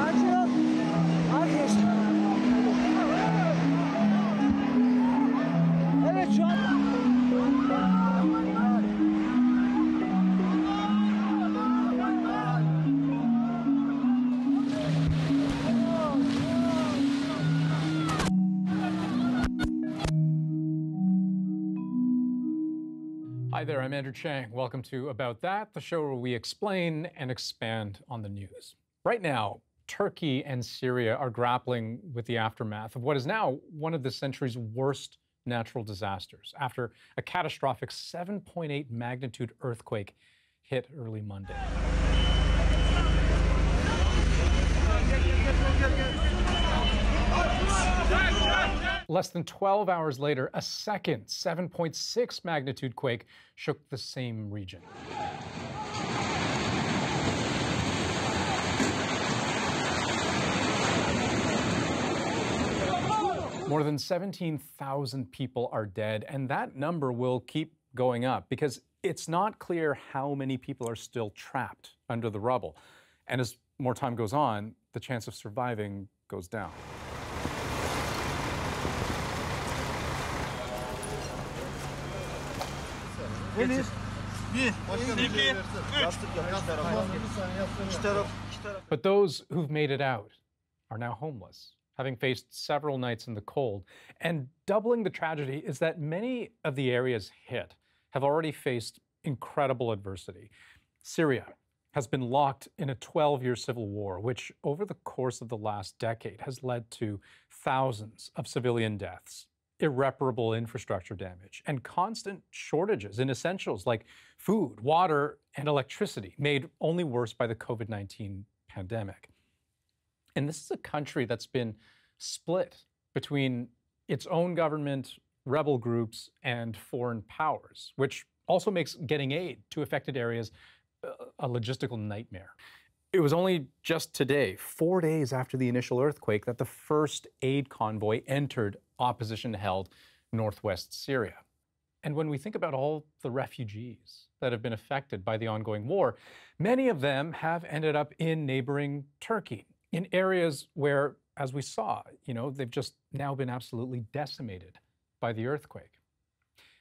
Sakin ol. Herkes. Evet şu an. Hi there, I'm Andrew Chang. Welcome to About That, the show where we explain and expand on the news. Right now, Turkey and Syria are grappling with the aftermath of what is now one of the century's worst natural disasters after a catastrophic 7.8 magnitude earthquake hit early Monday. Less than 12 hours later, a second 7.6 magnitude quake shook the same region. More than 17,000 people are dead, and that number will keep going up because it's not clear how many people are still trapped under the rubble. And as more time goes on, the chance of surviving goes down. But those who've made it out are now homeless, having faced several nights in the cold. And doubling the tragedy is that many of the areas hit have already faced incredible adversity. Syria has been locked in a 12-year civil war, which over the course of the last decade has led to thousands of civilian deaths, irreparable infrastructure damage, and constant shortages in essentials like food, water, and electricity, made only worse by the COVID-19 pandemic. And this is a country that's been split between its own government, rebel groups, and foreign powers, which also makes getting aid to affected areas a logistical nightmare. It was only just today, 4 days after the initial earthquake, that the first aid convoy entered opposition-held northwest Syria. And when we think about all the refugees that have been affected by the ongoing war, many of them have ended up in neighboring Turkey, in areas where, as we saw, they've just now been absolutely decimated by the earthquake.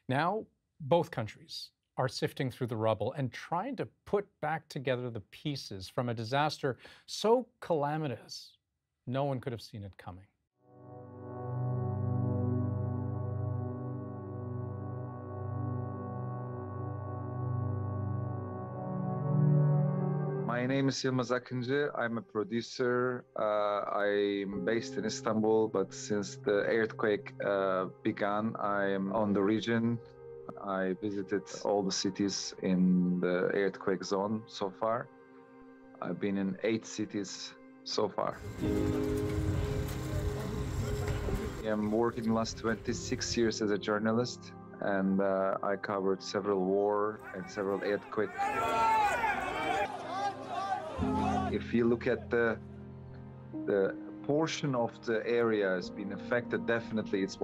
Now, both countries are sifting through the rubble and trying to put back together the pieces from a disaster so calamitous, no one could have seen it coming. My name is Yilmaz Akıncı. I'm a producer. I'm based in Istanbul, but since the earthquake began, I am on the region. I visited all the cities in the earthquake zone so far. I've been in 8 cities so far. I'm working the last 26 years as a journalist, and I covered several war and several earthquakes. If you look at the portion of the area has been affected, definitely it's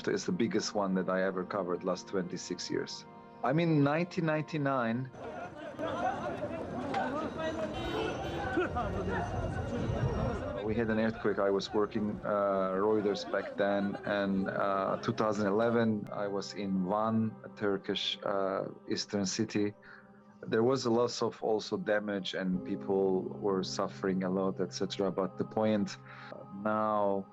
it's the biggest one that I ever covered last 26 years. I mean, 1999, we had an earthquake. I was working Reuters back then, and 2011, I was in Van, a Turkish eastern city. There was a lot of also damage, and people were suffering a lot, etc. But the point now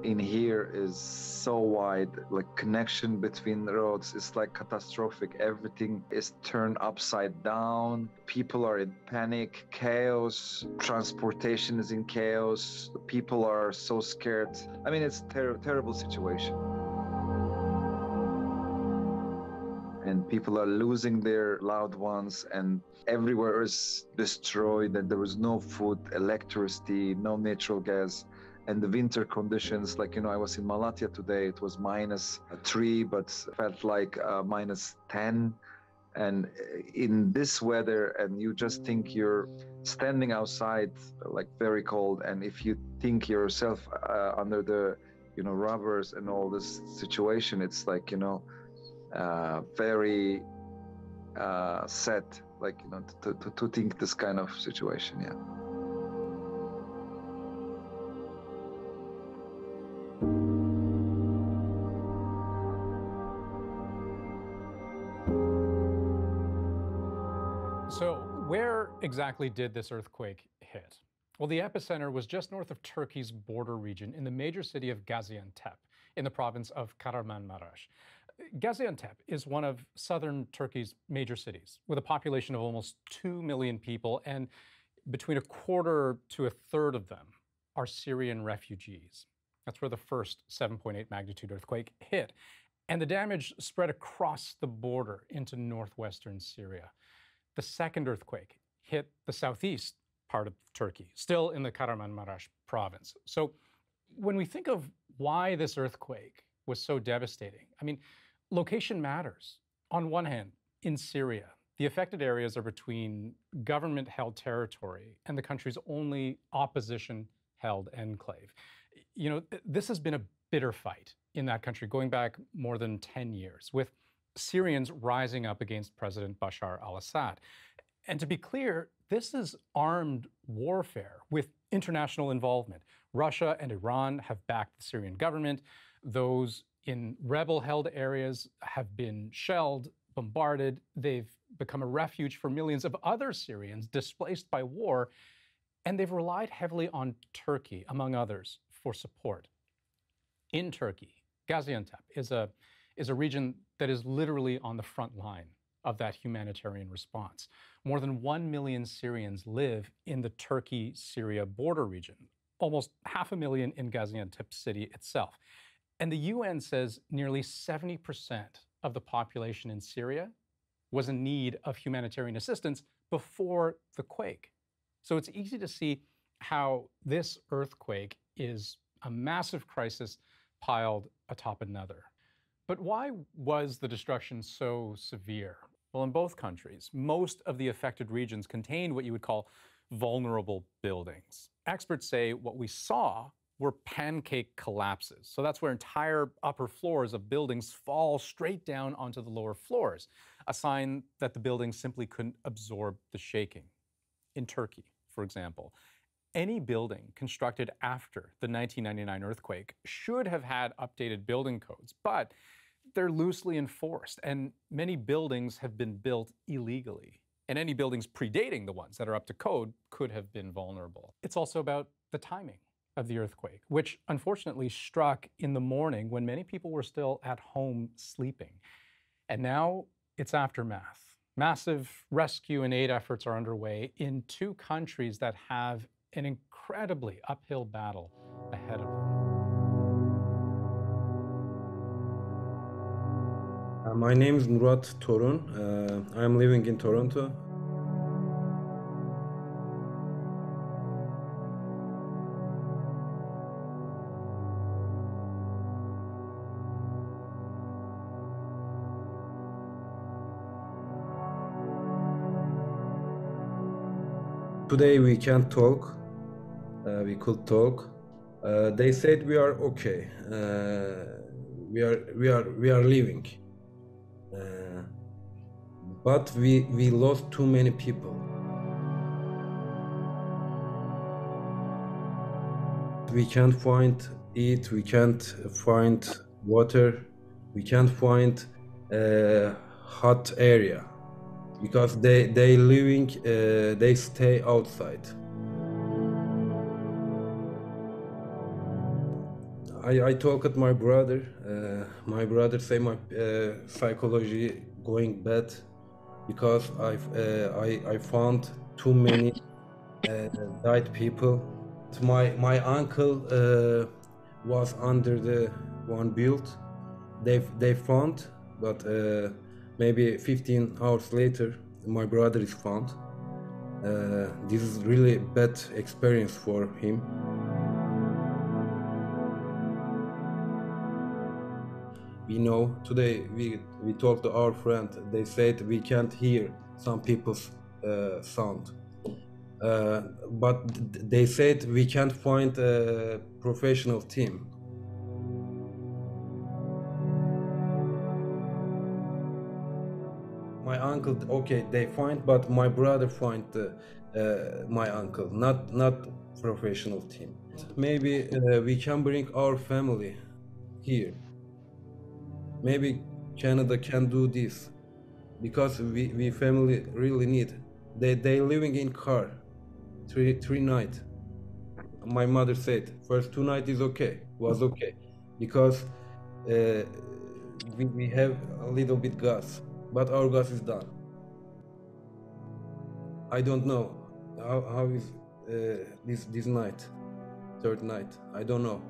in here is so wide, like connection between the roads is like catastrophic. Everything is turned upside down. People are in panic, chaos. Transportation is in chaos. People are so scared. I mean, it's terrible situation. And people are losing their loved ones, and everywhere is destroyed, and there was no food, electricity, no natural gas. And the winter conditions, like, I was in Malatya today, it was -3, but felt like -10. And in this weather, and you just think you're standing outside, like very cold. And if you think yourself under the, rubbers and all this situation, it's like, very sad, like, to think this kind of situation, yeah. where exactly did this earthquake hit? Well, the epicenter was just north of Turkey's border region in the major city of Gaziantep in the province of Kahramanmaraş. Gaziantep is one of southern Turkey's major cities with a population of almost 2 million people, and between a quarter to a third of them are Syrian refugees. That's where the first 7.8 magnitude earthquake hit. And the damage spread across the border into northwestern Syria. The second earthquake hit the southeast part of Turkey, still in the Kahramanmaraş province. So when we think of why this earthquake was so devastating, I mean, location matters. On one hand, in Syria, the affected areas are between government-held territory and the country's only opposition-held enclave. You know, this has been a bitter fight in that country going back more than 10 years, with Syrians rising up against President Bashar al-Assad. And to be clear, this is armed warfare with international involvement. Russia and Iran have backed the Syrian government. Those in rebel-held areas have been shelled, bombarded. They've become a refuge for millions of other Syrians displaced by war. And they've relied heavily on Turkey, among others, for support. In Turkey, Gaziantep is a region that is literally on the front line of that humanitarian response. More than 1 million Syrians live in the Turkey-Syria border region, almost 500,000 in Gaziantep city itself. And the UN says nearly 70% of the population in Syria was in need of humanitarian assistance before the quake. So it's easy to see how this earthquake is a massive crisis piled atop another. But why was the destruction so severe? Well, in both countries, most of the affected regions contained what you would call vulnerable buildings. Experts say what we saw were pancake collapses. So that's where entire upper floors of buildings fall straight down onto the lower floors, a sign that the buildings simply couldn't absorb the shaking. In Turkey, for example, any building constructed after the 1999 earthquake should have had updated building codes, but they're loosely enforced, and many buildings have been built illegally. And any buildings predating the ones that are up to code could have been vulnerable. It's also about the timing of the earthquake, which unfortunately struck in the morning when many people were still at home sleeping. And now its aftermath. Massive rescue and aid efforts are underway in two countries that have an incredibly uphill battle ahead of them. My name is Murat Torun. I'm living in Toronto. Today we can't talk. We could talk. They said we are okay. We are living. But we lost too many people. We can't find eat, we can't find water, we can't find a hot area because they stay outside. I talk with my brother. My brother say my psychology going bad because I found too many died people. My uncle was under the one build. They found, but maybe 15 hours later, my brother is found. This is really bad experience for him. We know today we talked to our friend. They said we can't hear some people's sound, but they said we can't find a professional team. My uncle, okay, they find, but my brother find my uncle, not professional team. Maybe we can bring our family here. Maybe Canada can do this because we family really need They living in car, three night. My mother said first 2 night is okay, was okay, because we have a little bit gas, but our gas is done. I don't know how is this night, third night. I don't know.